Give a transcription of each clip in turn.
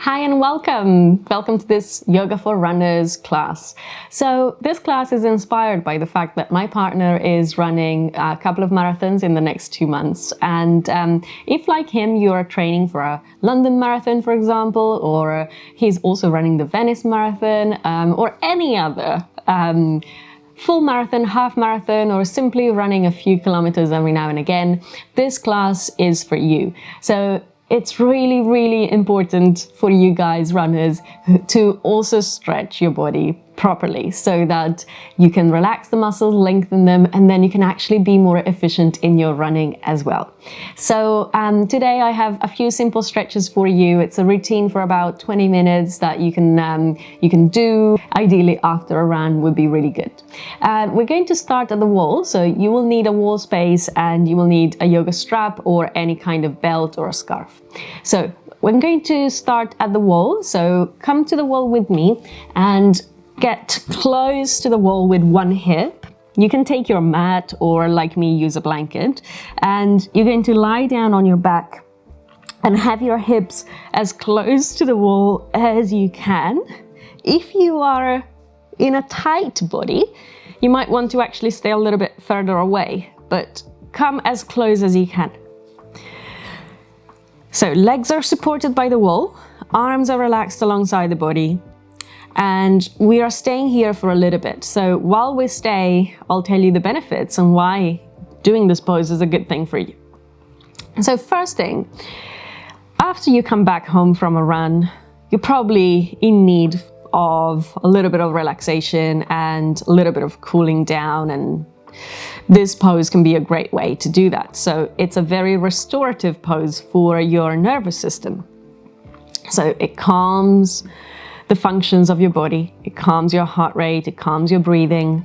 Hi and welcome! Welcome to this Yoga for Runners class. So this class is inspired by the fact that my partner is running a couple of marathons in the next 2 months. And if like him, you are training for a London marathon, for example, or he's also running the Venice marathon, or any other full marathon, half marathon, or simply running a few kilometers every now and again, this class is for you. So it's really, really important for you guys runners to also stretch your body properly so that you can relax the muscles, lengthen them, and then you can actually be more efficient in your running as well. So today I have a few simple stretches for you. It's a routine for about 20 minutes that you can do. Ideally after a run would be really good. We're going to start at the wall, so you will need a wall space and you will need a yoga strap or any kind of belt or a scarf. So we're going to start at the wall, so come to the wall with me and get close to the wall with one hip. You can take your mat or, like me, use a blanket, and you're going to lie down on your back and have your hips as close to the wall as you can. If you are in a tight body, you might want to actually stay a little bit further away, but come as close as you can. So legs are supported by the wall, arms are relaxed alongside the body, and we are staying here for a little bit. So while we stay, I'll tell you the benefits and why doing this pose is a good thing for you. So first thing, after you come back home from a run, you're probably in need of a little bit of relaxation and a little bit of cooling down, and this pose can be a great way to do that. So it's a very restorative pose for your nervous system. So it calms the functions of your body, it calms your heart rate, it calms your breathing,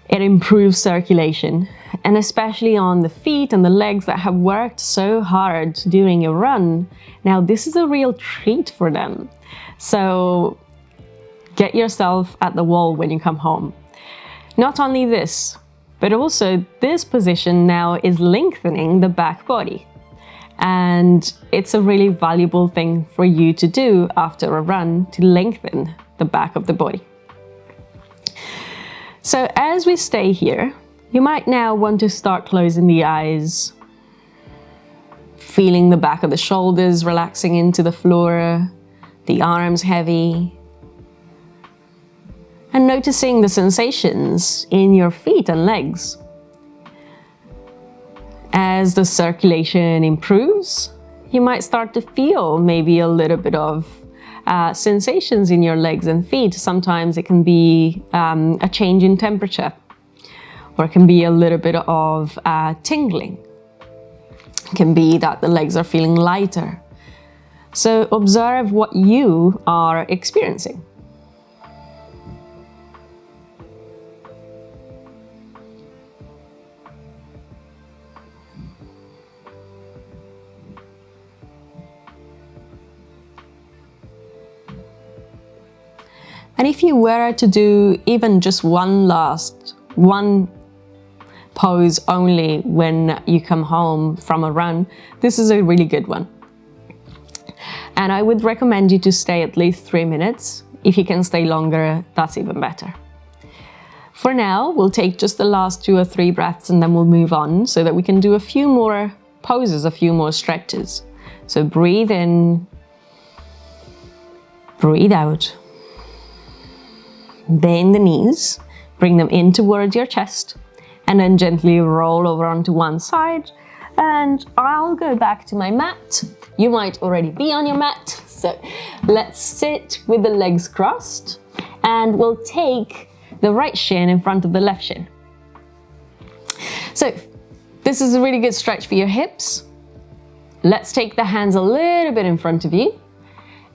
it improves circulation, and especially on the feet and the legs that have worked so hard during your run. Now this is a real treat for them. So get yourself at the wall when you come home. Not only this, but also this position now is lengthening the back body. And it's a really valuable thing for you to do after a run, to lengthen the back of the body. So as we stay here, you might now want to start closing the eyes, feeling the back of the shoulders relaxing into the floor, the arms heavy, and noticing the sensations in your feet and legs. As the circulation improves, you might start to feel maybe a little bit of sensations in your legs and feet. Sometimes it can be a change in temperature, or it can be a little bit of tingling. It can be that the legs are feeling lighter. So observe what you are experiencing. And if you were to do even just one pose only when you come home from a run, this is a really good one. And I would recommend you to stay at least 3 minutes. If you can stay longer, that's even better. For now, we'll take just the last 2 or 3 breaths and then we'll move on so that we can do a few more poses, a few more stretches. So breathe in, breathe out. Bend the knees, bring them in towards your chest, and then gently roll over onto one side. And I'll go back to my mat. You might already be on your mat. So let's sit with the legs crossed, and we'll take the right shin in front of the left shin. So this is a really good stretch for your hips. Let's take the hands a little bit in front of you.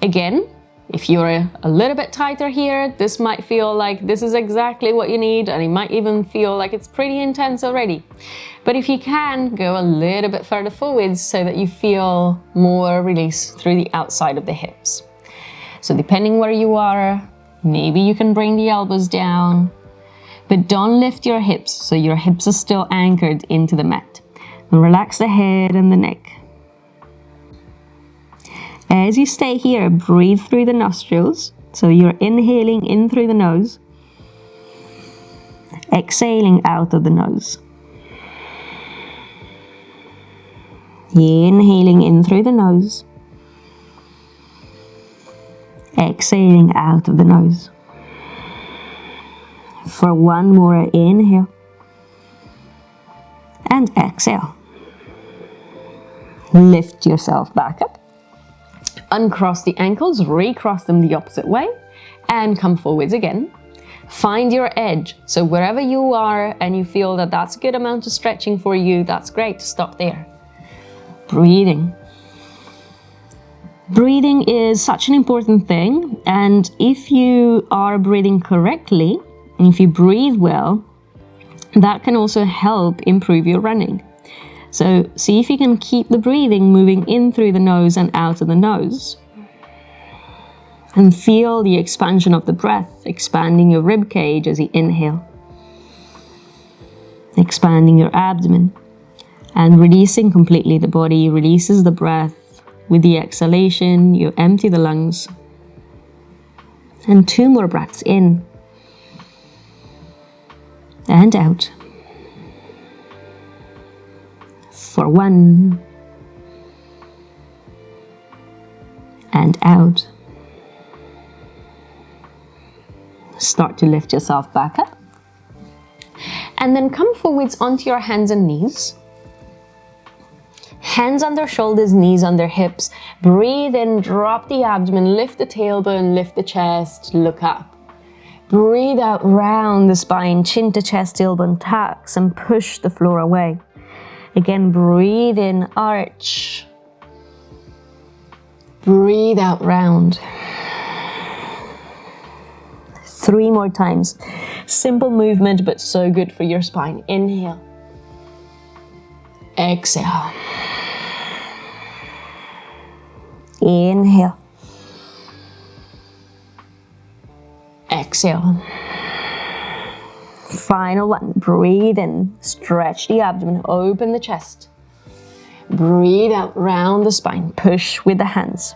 Again, if you're a little bit tighter here, this might feel like this is exactly what you need, and it might even feel like it's pretty intense already. But if you can, go a little bit further forwards so that you feel more release through the outside of the hips. So depending where you are, maybe you can bring the elbows down, but don't lift your hips, so your hips are still anchored into the mat. And relax the head and the neck. As you stay here, breathe through the nostrils. So you're inhaling in through the nose, exhaling out of the nose. Inhaling in through the nose, exhaling out of the nose. For one more inhale and exhale. Lift yourself back up. Uncross the ankles, recross them the opposite way, and come forwards again. Find your edge. So wherever you are and you feel that that's a good amount of stretching for you, that's great. Stop there. Breathing. Breathing is such an important thing, and if you are breathing correctly, and if you breathe well, that can also help improve your running. So see if you can keep the breathing moving in through the nose and out of the nose. And feel the expansion of the breath, expanding your rib cage as you inhale. Expanding your abdomen and releasing completely. The body releases the breath. With the exhalation, you empty the lungs. And 2 more breaths in and out. For 1 and out. Start to lift yourself back up. And then come forwards onto your hands and knees. Hands under shoulders, knees under hips. Breathe in, drop the abdomen, lift the tailbone, lift the chest, look up. Breathe out, round the spine, chin to chest, tailbone tucks, and push the floor away. Again, breathe in, arch. Breathe out, round. 3 more times. Simple movement, but so good for your spine. Inhale. Exhale. Inhale. Exhale. Final one. Breathe in. Stretch the abdomen. Open the chest. Breathe out. Round the spine. Push with the hands.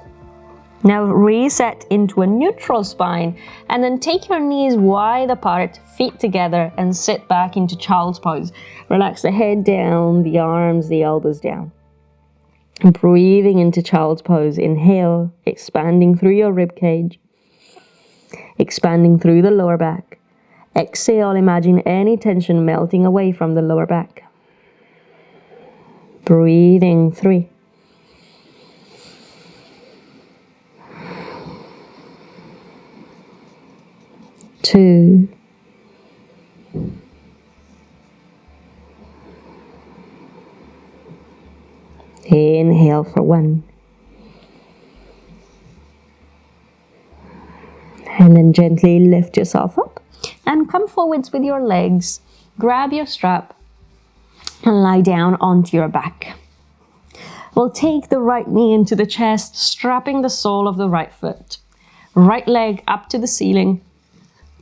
Now reset into a neutral spine and then take your knees wide apart, feet together, and sit back into child's pose. Relax the head down, the arms, the elbows down. Breathing into child's pose. Inhale, expanding through your rib cage, expanding through the lower back. Exhale, imagine any tension melting away from the lower back. Breathing 3. 2. Inhale for 1. And then gently lift yourself up and come forwards with your legs. Grab your strap and lie down onto your back. We'll take the right knee into the chest, strapping the sole of the right foot. Right leg up to the ceiling.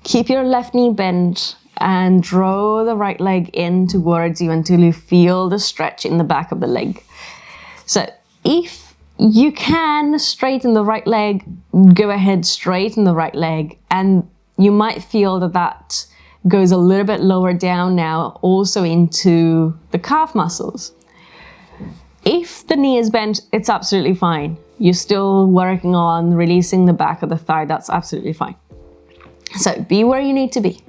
Keep your left knee bent and draw the right leg in towards you until you feel the stretch in the back of the leg. So if you can straighten the right leg, go ahead, straighten the right leg. And you might feel that that goes a little bit lower down now, also into the calf muscles. If the knee is bent, it's absolutely fine. You're still working on releasing the back of the thigh, that's absolutely fine. So be where you need to be.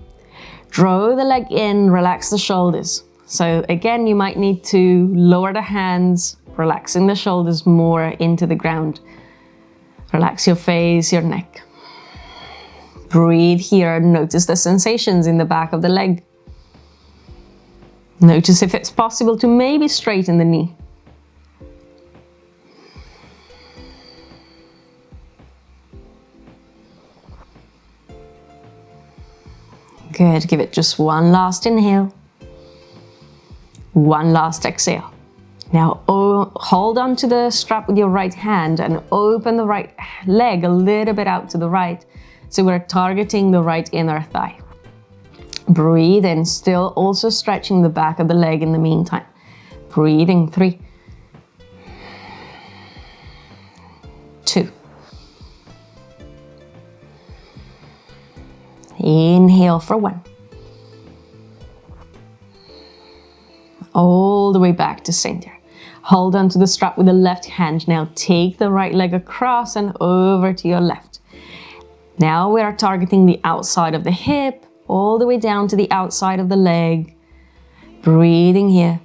Draw the leg in, relax the shoulders. So again, you might need to lower the hands, relaxing the shoulders more into the ground. Relax your face, your neck. Breathe here, notice the sensations in the back of the leg. Notice if it's possible to maybe straighten the knee. Good, give it just one last inhale. One last exhale. Now hold on to the strap with your right hand and open the right leg a little bit out to the right. So we're targeting the right inner thigh. Breathe in, still also stretching the back of the leg in the meantime. Breathing 3, 2. Inhale for 1. All the way back to center. Hold on to the strap with the left hand. Now take the right leg across and over to your left. Now we are targeting the outside of the hip, all the way down to the outside of the leg. Breathing here.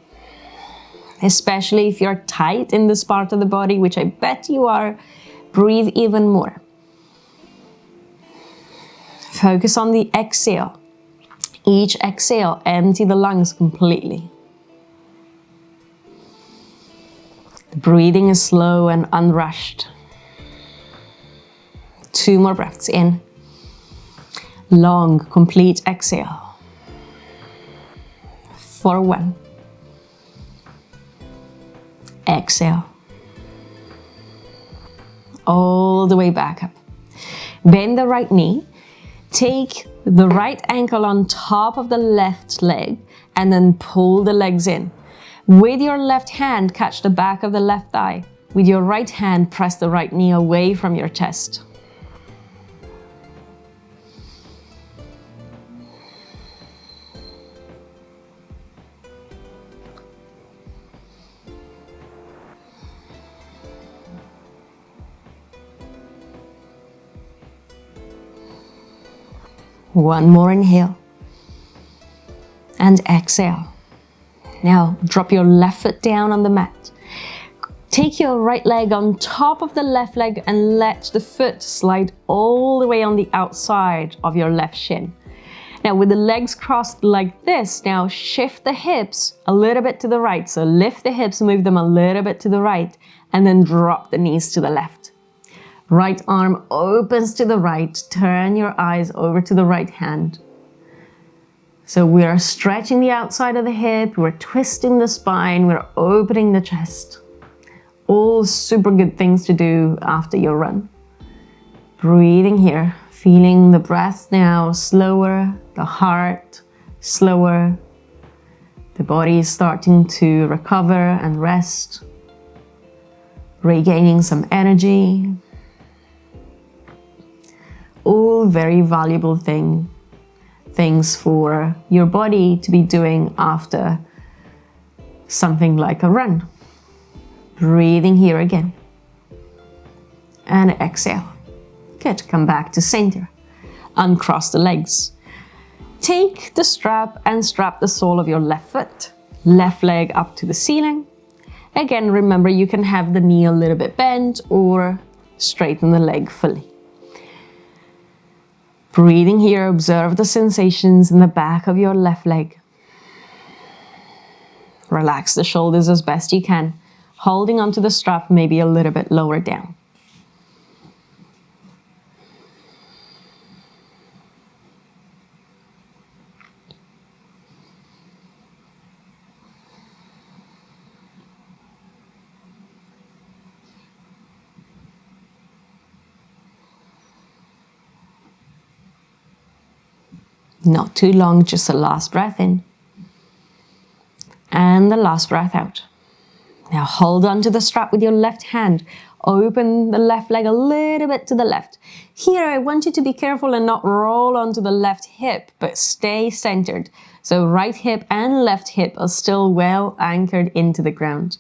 Especially if you're tight in this part of the body, which I bet you are, breathe even more. Focus on the exhale. Each exhale, empty the lungs completely. The breathing is slow and unrushed. 2 more breaths in. Long, complete exhale. For 1. Exhale. All the way back up. Bend the right knee. Take the right ankle on top of the left leg and then pull the legs in. With your left hand, catch the back of the left thigh. With your right hand, press the right knee away from your chest. One more inhale and exhale. Now drop your left foot down on the mat. Take your right leg on top of the left leg and let the foot slide all the way on the outside of your left shin. Now with the legs crossed like this, now shift the hips a little bit to the right. So lift the hips, move them a little bit to the right, and then drop the knees to the left. Right arm opens to the right. Turn your eyes over to the right hand. So we are stretching the outside of the hip. We're twisting the spine. We're opening the chest. All super good things to do after your run. Breathing here. Feeling the breath now slower. The heart slower. The body is starting to recover and rest. Regaining some energy. All very valuable things for your body to be doing after something like a run. Breathing here again. And exhale. Good, come back to center. Uncross the legs. Take the strap and strap the sole of your left foot. Left leg up to the ceiling. Again, remember you can have the knee a little bit bent or straighten the leg fully. Breathing here, observe the sensations in the back of your left leg. Relax the shoulders as best you can, holding onto the strap maybe a little bit lower down. Not too long, just the last breath in. And the last breath out. Now hold on to the strap with your left hand. Open the left leg a little bit to the left. Here, I want you to be careful and not roll onto the left hip, but stay centered. So right hip and left hip are still well anchored into the ground.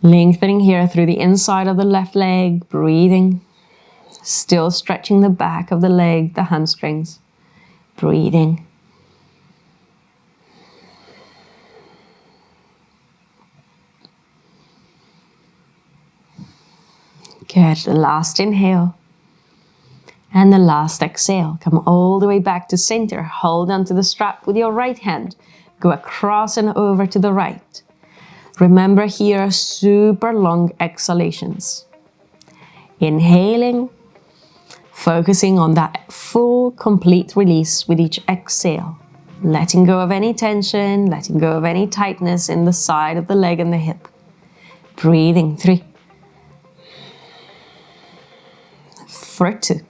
Lengthening here through the inside of the left leg, breathing. Still stretching the back of the leg, the hamstrings. Breathing. Good. The last inhale. And the last exhale. Come all the way back to center. Hold onto the strap with your right hand. Go across and over to the right. Remember here, super long exhalations. Inhaling. Focusing on that full, complete release with each exhale. Letting go of any tension, letting go of any tightness in the side of the leg and the hip. Breathing. 3. For 2.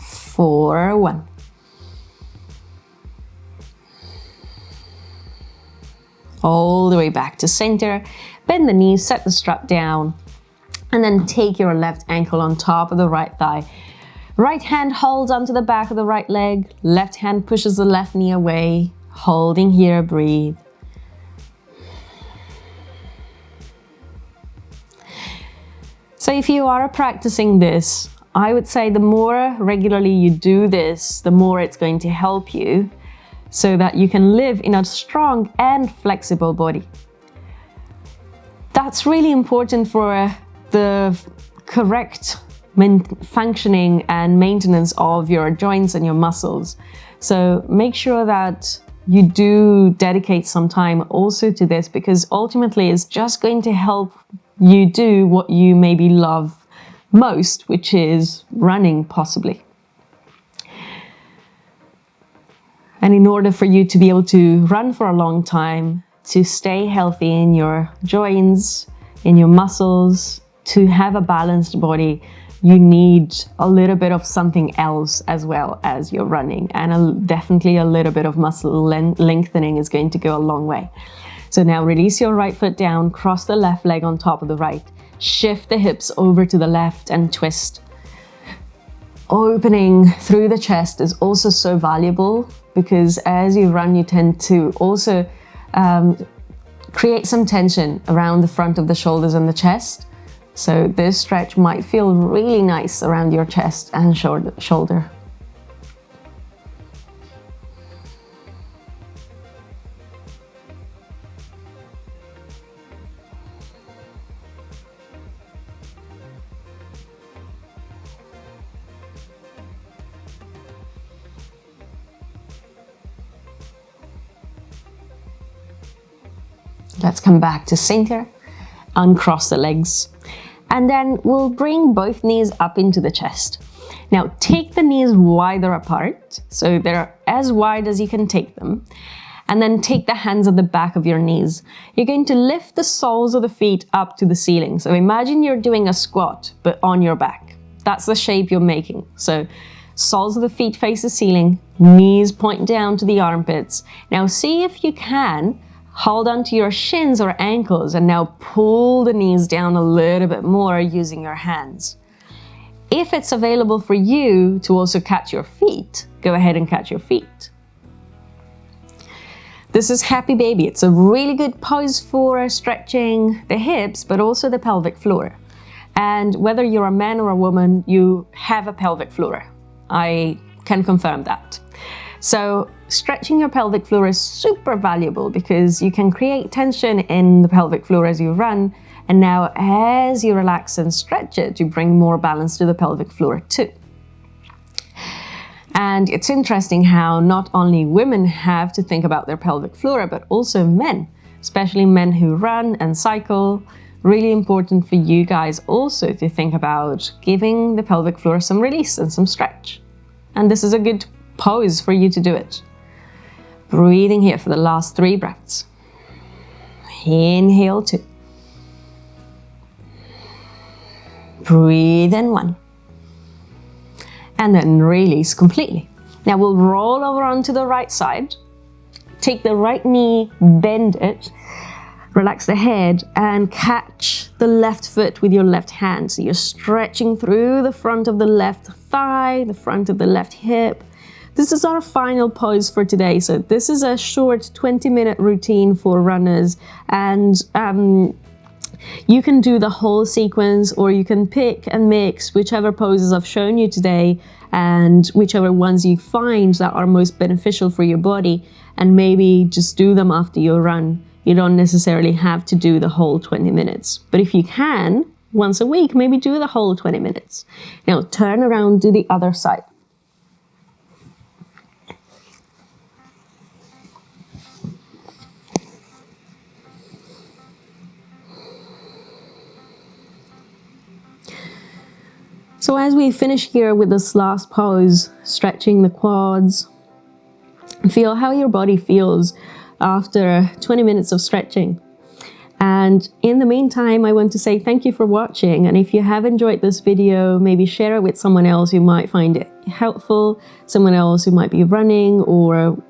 For 1. all the way back to center. Bend the knees, set the strap down, and then take your left ankle on top of the right thigh. Right hand holds onto the back of the right leg, left hand pushes the left knee away, holding here, breathe. So if you are practicing this, I would say the more regularly you do this, the more it's going to help you so that you can live in a strong and flexible body. That's really important for the correct functioning and maintenance of your joints and your muscles. So make sure that you do dedicate some time also to this, because ultimately it's just going to help you do what you maybe love most, which is running, possibly. And in order for you to be able to run for a long time, to stay healthy in your joints, in your muscles, to have a balanced body, you need a little bit of something else as well as your running, and definitely a little bit of muscle lengthening is going to go a long way. So now release your right foot down, cross the left leg on top of the right, shift the hips over to the left and twist. Opening through the chest is also so valuable, because as you run you tend to also create some tension around the front of the shoulders and the chest. So this stretch might feel really nice around your chest and shoulder. Let's come back to center, uncross the legs, and then we'll bring both knees up into the chest. Now take the knees wider apart, so they're as wide as you can take them, and then take the hands at the back of your knees. You're going to lift the soles of the feet up to the ceiling. So imagine you're doing a squat, but on your back. That's the shape you're making. So soles of the feet face the ceiling, knees point down to the armpits. Now see if you can hold onto your shins or ankles and now pull the knees down a little bit more using your hands. If it's available for you to also catch your feet, go ahead and catch your feet. This is Happy Baby. It's a really good pose for stretching the hips, but also the pelvic floor. And whether you're a man or a woman, you have a pelvic floor. I can confirm that. So stretching your pelvic floor is super valuable, because you can create tension in the pelvic floor as you run, and now as you relax and stretch it, you bring more balance to the pelvic floor too. And it's interesting how not only women have to think about their pelvic floor, but also men, especially men who run and cycle. Really important for you guys also to think about giving the pelvic floor some release and some stretch. And this is a good pose for you to do it. Breathing here for the last 3 breaths. Inhale 2. Breathe in 1. And then release completely. Now we'll roll over onto the right side. Take the right knee, bend it, relax the head, and catch the left foot with your left hand. So you're stretching through the front of the left thigh, the front of the left hip. This is our final pose for today. So this is a short 20-minute routine for runners, and you can do the whole sequence, or you can pick and mix whichever poses I've shown you today and whichever ones you find that are most beneficial for your body, and maybe just do them after your run. You don't necessarily have to do the whole 20 minutes. But if you can, once a week, maybe do the whole 20 minutes. Now turn around, do the other side. So as we finish here with this last pose, stretching the quads, feel how your body feels after 20 minutes of stretching. And in the meantime, I want to say thank you for watching. And if you have enjoyed this video, maybe share it with someone else who might find it helpful, someone else who might be running or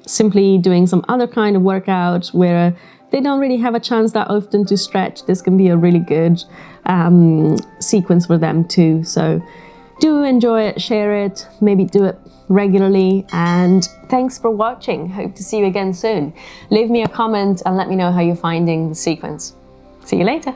simply doing some other kind of workout where they don't really have a chance that often to stretch, this can be a really good sequence for them too. So do enjoy it, share it, maybe do it regularly, and thanks for watching. Hope to see you again soon. Leave me a comment and let me know how you're finding the sequence. See you later.